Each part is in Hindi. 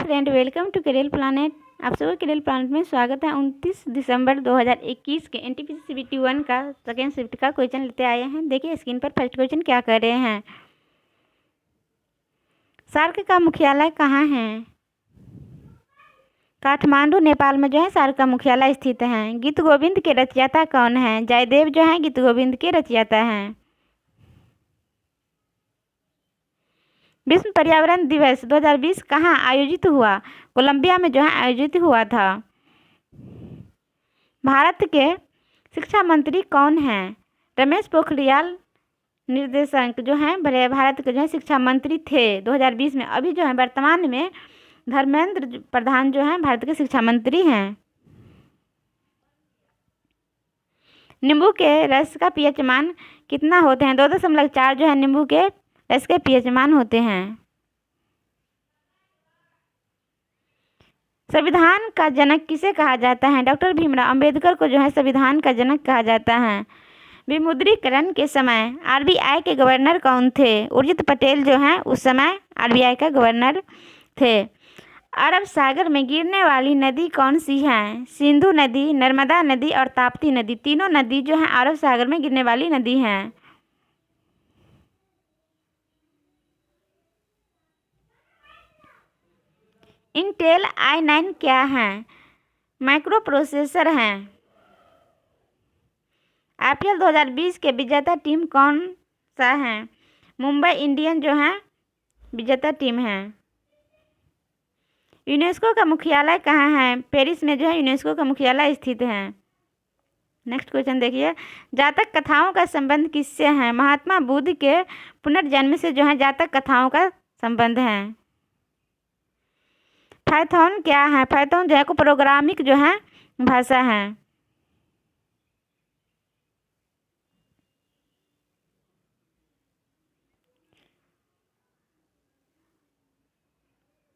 Friend, welcome to Career Planet. आप सबको करियर प्लानेट में स्वागत है। 29 दिसंबर 2021 के एनटीपीसी सीबीटी 1 का सेकेंड शिफ्ट का क्वेश्चन लेते आए हैं। देखिए स्क्रीन पर फर्स्ट क्वेश्चन क्या कर रहे हैं। सार्क का मुख्यालय कहाँ है? काठमांडू नेपाल में जो है सार्क का मुख्यालय स्थित है। गीत गोविंद के रचयिता कौन है? जयदेव जो है गीत गोविंद के रचयिता हैं। विश्व पर्यावरण दिवस 2020 कहाँ आयोजित हुआ? कोलंबिया में जो है आयोजित हुआ था। भारत के शिक्षा मंत्री कौन हैं? रमेश पोखरियाल निर्देशक जो हैं भारत के जो है शिक्षा मंत्री थे 2020 में। अभी जो है वर्तमान में धर्मेंद्र प्रधान जो हैं भारत के शिक्षा मंत्री हैं। नींबू के रस का पीएच मान कितना होते हैं? 2.4 जो है नींबू के रस के पीएच मान होते हैं। संविधान का जनक किसे कहा जाता है? डॉक्टर भीमराव अंबेडकर को जो है संविधान का जनक कहा जाता है। विमुद्रीकरण के समय आरबीआई के गवर्नर कौन थे? उर्जित पटेल जो हैं उस समय आरबीआई का गवर्नर थे। अरब सागर में गिरने वाली नदी कौन सी है? सिंधु नदी, नर्मदा नदी और ताप्ती नदी। तीनों नदी जो हैं अरब सागर में गिरने वाली नदी हैं। इंटेल i9 क्या है? माइक्रो प्रोसेसर हैं। आईपीएल 2020 के विजेता टीम कौन सा है? मुंबई इंडियन जो है विजेता टीम है। यूनेस्को का मुख्यालय कहाँ है? पेरिस में जो है यूनेस्को का मुख्यालय स्थित है। नेक्स्ट क्वेश्चन देखिए, जातक कथाओं का संबंध किससे है? महात्मा बुद्ध के पुनर्जन्म से जो है जातक कथाओं का संबंध है। पाइथन क्या है? पाइथन जो है को प्रोग्रामिंग जो है भाषा है।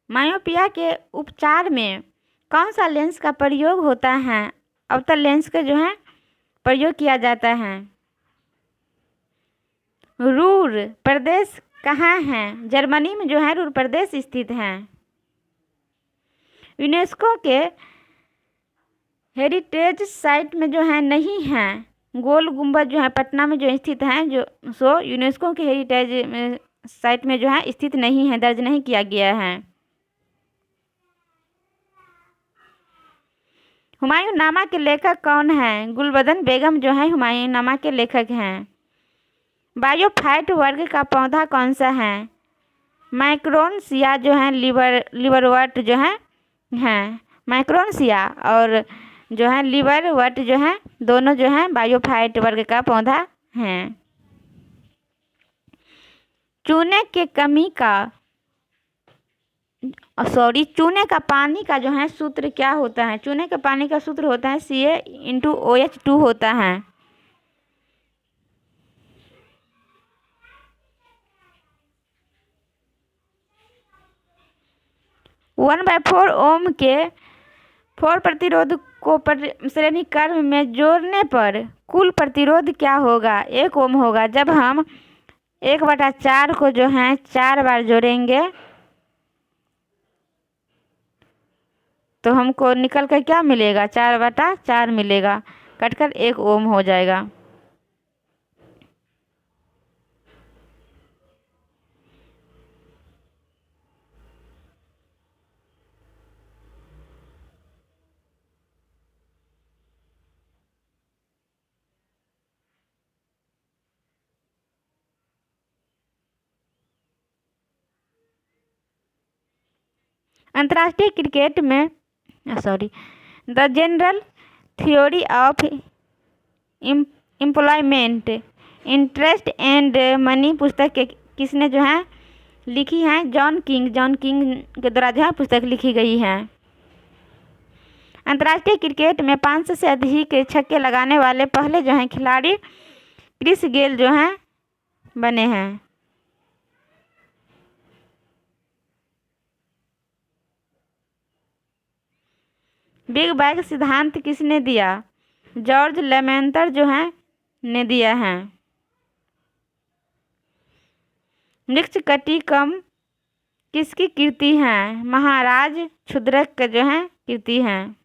मायोपिया के उपचार में कौन सा लेंस का प्रयोग होता है? अवतल लेंस का जो है प्रयोग किया जाता है। रूर प्रदेश कहाँ है? जर्मनी में जो है रूर प्रदेश स्थित है। यूनेस्को के हेरिटेज साइट में जो है नहीं है। गोल गुंबद जो है पटना में जो स्थित है जो यूनेस्को के हेरिटेज साइट में जो है स्थित नहीं है, दर्ज नहीं किया गया है। हुमायूंनामा के लेखक कौन है? गुलबदन बेगम जो है हुमायूंनामा के लेखक हैं। बायोफाइट वर्ग का पौधा कौन सा है? माइक्रोनसिया जो है लिवरवर्ट जो है माइक्रोनसिया और जो है लिवरवर्ट जो है दोनों जो है बायोफाइट वर्ग का पौधा हैं। चूने का पानी का जो है सूत्र क्या होता है? चूने का पानी का सूत्र होता है CaOH2 होता है। 1/4 ओम के 4 प्रतिरोध को श्रेणी क्रम में जोड़ने पर कुल प्रतिरोध क्या होगा? 1 ओम होगा। जब हम 1/4 को जो है 4 बार जोड़ेंगे तो हमको निकल कर क्या मिलेगा? 4/4 मिलेगा, कटकर 1 ओम हो जाएगा। अंतर्राष्ट्रीय क्रिकेट में the general theory of employment interest and money पुस्तक किसने जो है लिखी है? जॉन किंग के द्वारा जो है पुस्तक लिखी गई है। अंतर्राष्ट्रीय क्रिकेट में 500 से अधिक छक्के लगाने वाले पहले जो हैं खिलाड़ी क्रिस गेल जो हैं बने हैं। बिग बैंग सिद्धांत किसने दिया? जॉर्ज लेमेंतर जो है ने दिया है। मृक्षकटिकम किसकी कीर्ति हैं? महाराज क्षुद्रक का जो है कीर्ति हैं।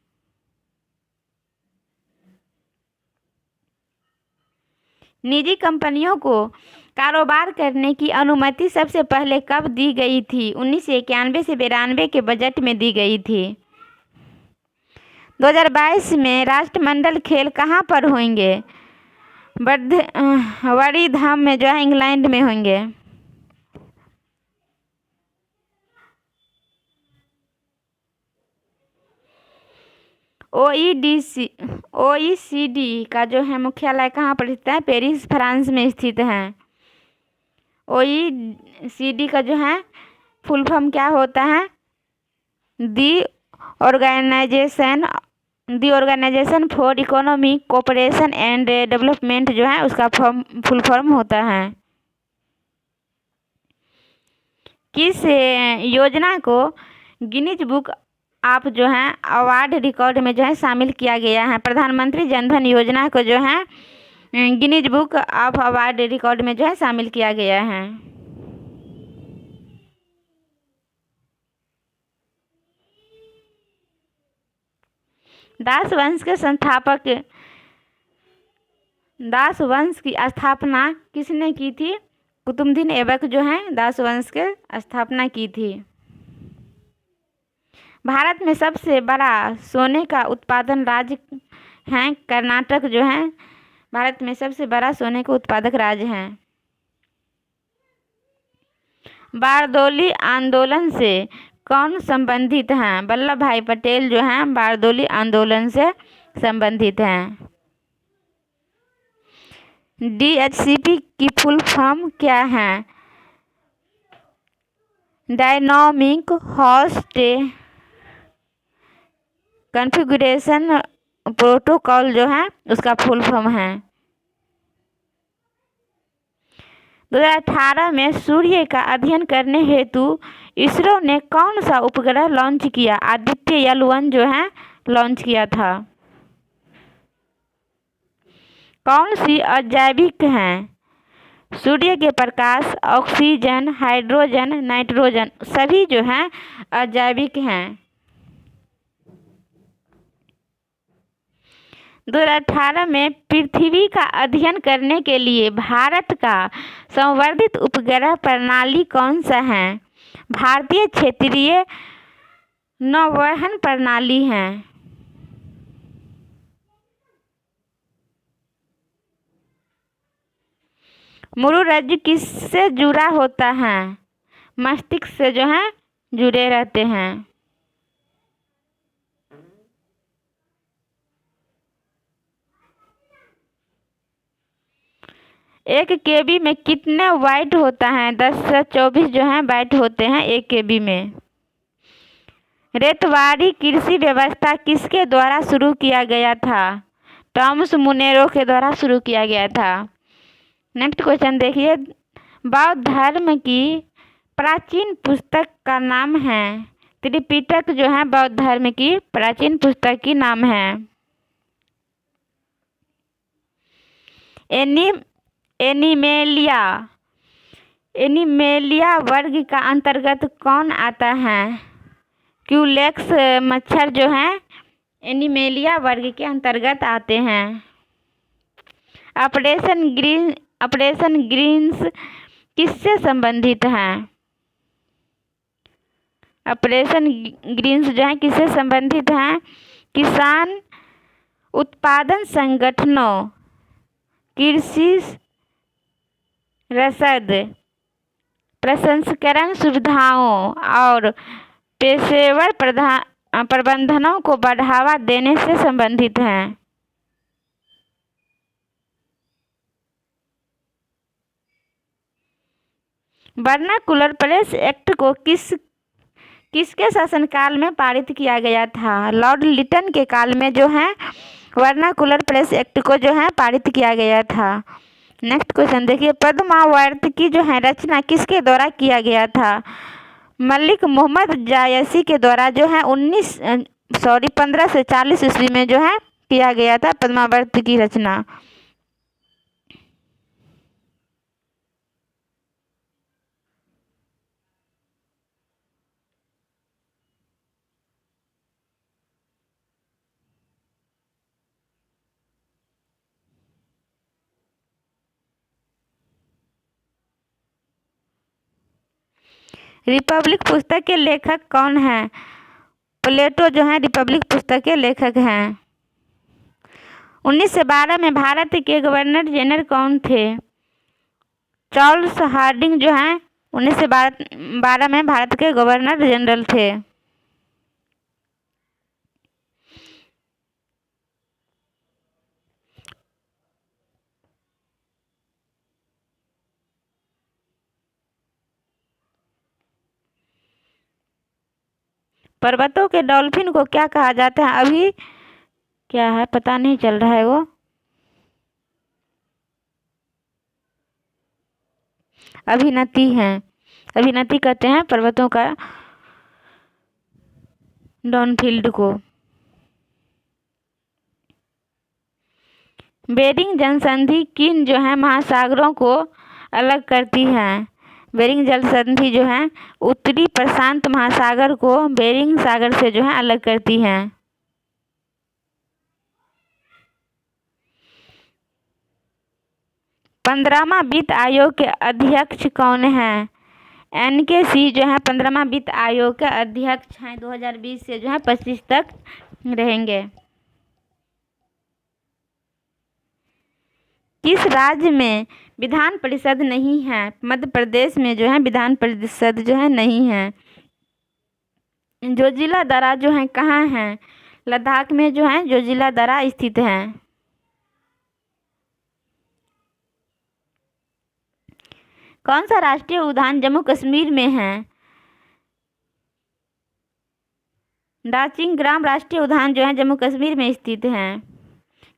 निजी कंपनियों को कारोबार करने की अनुमति सबसे पहले कब दी गई थी? 1991 से 92 के बजट में दी गई थी। 2022 में राष्ट्रमंडल खेल कहाँ पर होंगे? वडीधाम में जो है इंग्लैंड में होंगे। OECD का जो है मुख्यालय कहाँ पर स्थित है? पेरिस फ्रांस में स्थित है। OECD का जो है फुल फॉर्म क्या होता है? The organisation for economic cooperation and development जो है उसका फुल फॉर्म होता है। किस योजना को गिनीज बुक आप जो है अवार्ड रिकॉर्ड में जो है शामिल किया गया है? प्रधानमंत्री जनधन योजना को जो है Guinness book of award record में जो है शामिल किया गया है। दास वंश के संस्थापक दास वंश की स्थापना किसने की थी? कुतुबुद्दीन ऐबक जो है दास वंश के स्थापना की थी। भारत में सबसे बड़ा सोने का उत्पादन राज्य है कर्नाटक जो है भारत में सबसे बड़ा सोने का उत्पादक राज्य है। बारदौली आंदोलन से कौन संबंधित हैं? वल्लभ भाई पटेल जो हैं बारदौली आंदोलन से संबंधित हैं। DHCP की फुल फॉर्म क्या है? डायनामिक होस्ट कॉन्फ़िगरेशन प्रोटोकॉल जो है उसका फुल फॉर्म है। 2018 में सूर्य का अध्ययन करने हेतु इसरो ने कौन सा उपग्रह लॉन्च किया? आदित्य L1 जो है लॉन्च किया था। कौन सी अजैविक हैं? सूर्य के प्रकाश, ऑक्सीजन, हाइड्रोजन, नाइट्रोजन सभी जो हैं अजैविक हैं। 2018 में पृथ्वी का अध्ययन करने के लिए भारत का संवर्धित उपग्रह प्रणाली कौन सा है? भारतीय क्षेत्रीय नौवहन प्रणाली है। मुरुरज्जु किससे जुड़ा होता है? मस्तिष्क से जो है जुड़े रहते हैं। एक केबी में कितने बाइट होता है? 10 से 24 जो है बाइट होते हैं एक केबी में। रेतवाड़ी कृषि व्यवस्था किसके द्वारा शुरू किया गया था? टॉमस मुनेरो के द्वारा शुरू किया गया था। नेक्स्ट क्वेश्चन देखिए, बौद्ध धर्म की प्राचीन पुस्तक का नाम है? त्रिपिटक जो है बौद्ध धर्म की प्राचीन पुस्तक की नाम है। एनीमेलिया वर्ग का अंतर्गत कौन आता है? क्यूलेक्स मच्छर जो है एनीमेलिया वर्ग के अंतर्गत आते हैं। ऑपरेशन ग्रीन्स किससे संबंधित हैं? ऑपरेशन ग्रीन्स जो है किससे संबंधित हैं? किसान उत्पादन संगठनों, कृषि रसद प्रसंस्करण सुविधाओं और पेशेवर प्रबंधनों को बढ़ावा देने से संबंधित हैं। वर्नाकुलर प्रेस एक्ट को किसके शासनकाल में पारित किया गया था? लॉर्ड लिटन के काल में जो है वर्नाकुलर प्रेस एक्ट को जो है पारित किया गया था। नेक्स्ट क्वेश्चन देखिए, पद्मावर्त की जो है रचना किसके द्वारा किया गया था? मलिक मोहम्मद जायसी के द्वारा जो है 15 से 40 ईस्वी में जो है किया गया था पद्मावर्त की रचना। रिपब्लिक पुस्तक के लेखक कौन हैं? प्लेटो जो है रिपब्लिक पुस्तक के लेखक हैं। 1912 में भारत के गवर्नर जनरल कौन थे? चार्ल्स हार्डिंग जो हैं 1912 में भारत के गवर्नर जनरल थे। पर्वतों के डॉल्फिन को क्या कहा जाता है? अभी क्या है पता नहीं चल रहा है वो। अभिनति है, अभिनति कहते हैं पर्वतों का डॉनफील्ड को। बेरिंग जल संधि किन जो है महासागरों को अलग करती है? बेरिंग जल संधि जो है उत्तरी प्रशांत महासागर को बेरिंग सागर से जो है अलग करती है। पंद्रहवां वित्त आयोग के अध्यक्ष कौन है? एन.के. सिंह जो है 15वां वित्त आयोग के अध्यक्ष हैं। 2020 से जो है 25 तक रहेंगे। किस राज्य में विधान परिषद नहीं है? मध्य प्रदेश में जो है विधान परिषद जो है नहीं है। जोजिला दर्रा जो है कहाँ है? लद्दाख में जो है जोजिला दर्रा स्थित है। कौन सा राष्ट्रीय उद्यान जम्मू कश्मीर में है? डाचिंग ग्राम राष्ट्रीय उद्यान जो है जम्मू कश्मीर में स्थित है।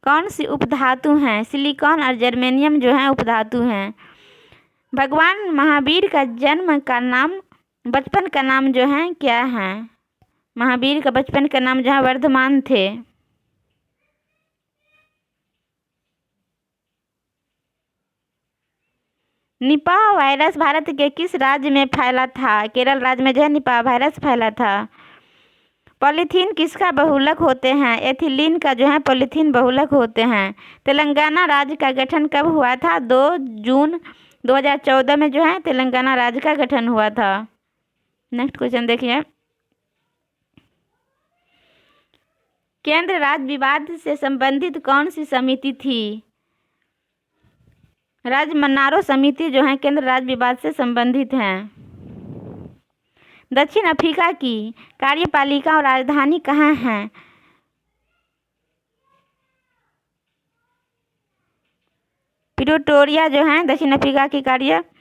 कौन सी उपधातु हैं? सिलिकॉन और जर्मेनियम जो है उपधातु हैं। भगवान महावीर का जन्म का नाम बचपन का नाम जो है क्या है? महावीर का बचपन का नाम जो है वर्धमान थे। निपाह वायरस भारत के किस राज्य में फैला था? केरल राज्य में जो है निपाह वायरस फैला था। पॉलीथीन किसका बहुलक होते हैं? एथिलीन का जो है पॉलीथीन बहुलक होते हैं। तेलंगाना राज्य का गठन कब हुआ था? 2 जून 2014 में जो है तेलंगाना राज्य का गठन हुआ था। नेक्स्ट क्वेश्चन देखिए। केंद्र राज्य विवाद से संबंधित कौन सी समिति थी? राज्य मन्नारो समिति जो है केंद्र राज्य विवाद से संबंधित है। दक्षिण अफ्रीका की कार्यपालिका और राजधानी कहाँ है? प्रिटोरिया जो है दक्षिण अफ्रीका की कार्यपालिका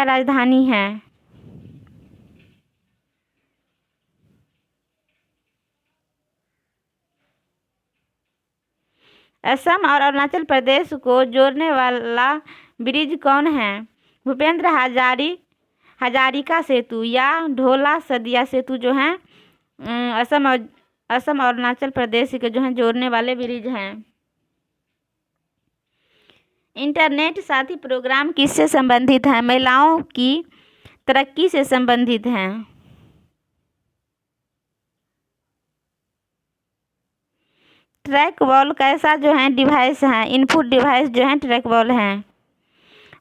राजधानी है। असम और अरुणाचल प्रदेश को जोड़ने वाला ब्रिज कौन है? भूपेंद्र हजारिका सेतु या ढोला सदिया सेतु जो है असम और अरुणाचल प्रदेश के जो है जोड़ने वाले ब्रिज हैं। इंटरनेट साथी प्रोग्राम किससे संबंधित है? महिलाओं की तरक्की से संबंधित हैं। ट्रैक बॉल कैसा जो है डिवाइस है? इनपुट डिवाइस जो है ट्रैक बॉल है।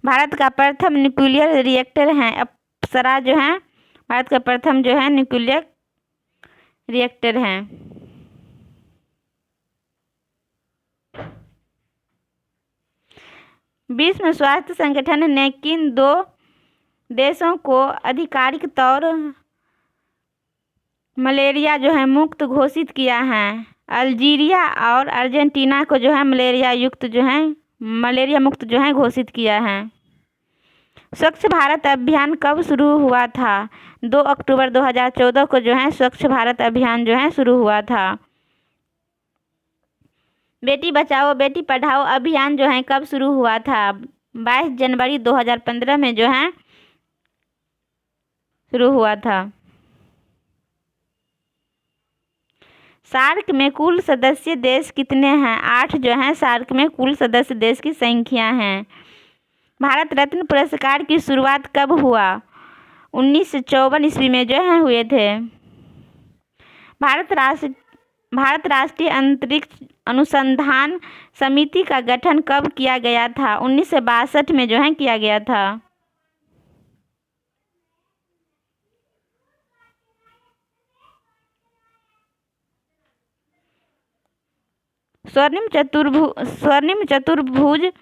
भारत का प्रथम न्यूक्लियर रिएक्टर है अप्सरा जो है भारत का प्रथम जो है न्यूक्लियर रिएक्टर है। विश्व स्वास्थ्य संगठन ने किन 2 देशों को आधिकारिक तौर मलेरिया जो है मुक्त घोषित किया है? अल्जीरिया और अर्जेंटीना को जो है मलेरिया मुक्त जो है घोषित किया है। स्वच्छ भारत अभियान कब शुरू हुआ था? 2 अक्टूबर 2014 को जो है स्वच्छ भारत अभियान जो है शुरू हुआ था। बेटी बचाओ बेटी पढ़ाओ अभियान जो है कब शुरू हुआ था? 22 जनवरी 2015 में जो है शुरू हुआ था। सार्क में कुल सदस्य देश कितने हैं? 8 जो हैं सार्क में कुल सदस्य देश की संख्या है। भारत रत्न पुरस्कार की शुरुआत कब हुआ? 1954 ईस्वी में जो है हुए थे। भारत राष्ट्रीय अंतरिक्ष अनुसंधान समिति का गठन कब किया गया था? 1962 में जो है किया गया था। स्वर्णिम चतुर्भुज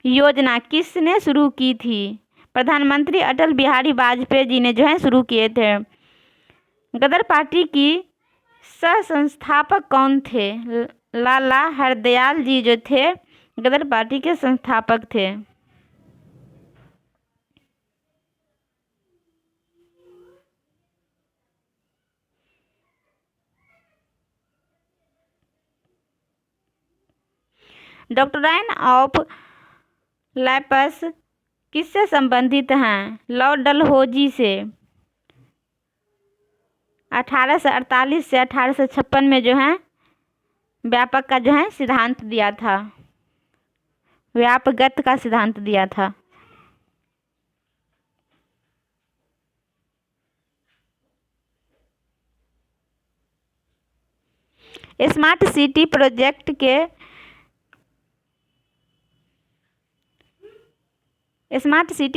योजना किसने शुरू की थी? प्रधानमंत्री अटल बिहारी वाजपेयी जी ने जो है शुरू किए थे। गदर पार्टी की सह संस्थापक कौन थे? लाला हरदयाल जी जो थे गदर पार्टी के संस्थापक थे। डॉक्ट्राइन ऑफ लैप्स किससे संबंधित हैं? लॉर्ड डलहौजी से। 1848 से 1856 में जो है व्यापक का जो है सिद्धांत दिया था, व्यापगत का सिद्धांत दिया था। स्मार्ट सिटी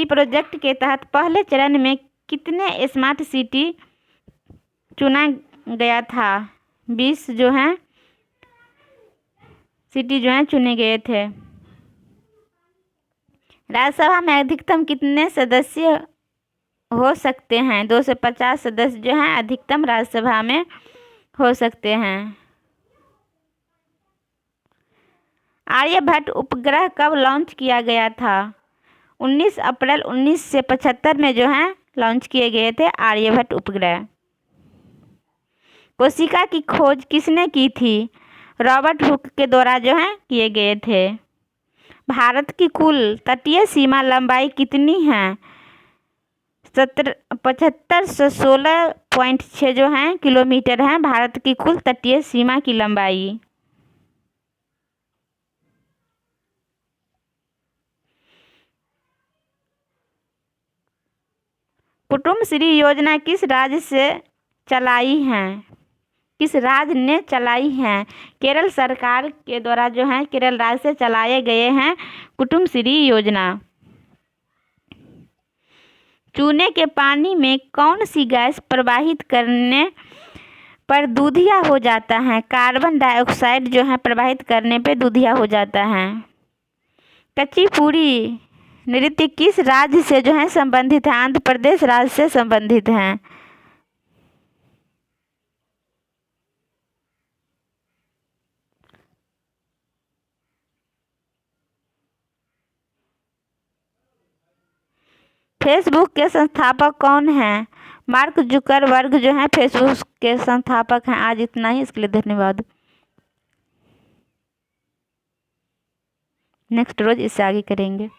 प्रोजेक्ट के तहत पहले चरण में कितने स्मार्ट सिटी चुना गया था? 20 जो है सिटी जो है चुने गए थे। राज्यसभा में अधिकतम कितने सदस्य हो सकते हैं? 250 सदस्य जो हैं अधिकतम राज्यसभा में हो सकते हैं। आर्यभट्ट उपग्रह कब लॉन्च किया गया था? 19 अप्रैल 1975 में जो है लॉन्च किए गए थे आर्यभट्ट उपग्रह। कोशिका की खोज किसने की थी? रॉबर्ट हुक के द्वारा जो है किए गए थे। भारत की कुल तटीय सीमा लंबाई कितनी है? 7516.6 जो है किलोमीटर है भारत की कुल तटीय सीमा की लंबाई। कुटुम्बश्री योजना किस राज्य से चलाई है? किस राज्य ने चलाई हैं? केरल सरकार के द्वारा जो है केरल राज्य से चलाए गए हैं कुटुम्बश्री योजना। चूने के पानी में कौन सी गैस प्रवाहित करने पर दूधिया हो जाता है? कार्बन डाइऑक्साइड जो है प्रवाहित करने पे दूधिया हो जाता है। कुचिपुड़ी नृत्य किस राज्य से जो है संबंधित है? आंध्र प्रदेश राज्य से संबंधित हैं। फेसबुक के संस्थापक कौन हैं? मार्क जुकरबर्ग जो हैं फेसबुक के संस्थापक हैं। आज इतना ही, इसके लिए धन्यवाद। नेक्स्ट रोज इससे आगे करेंगे।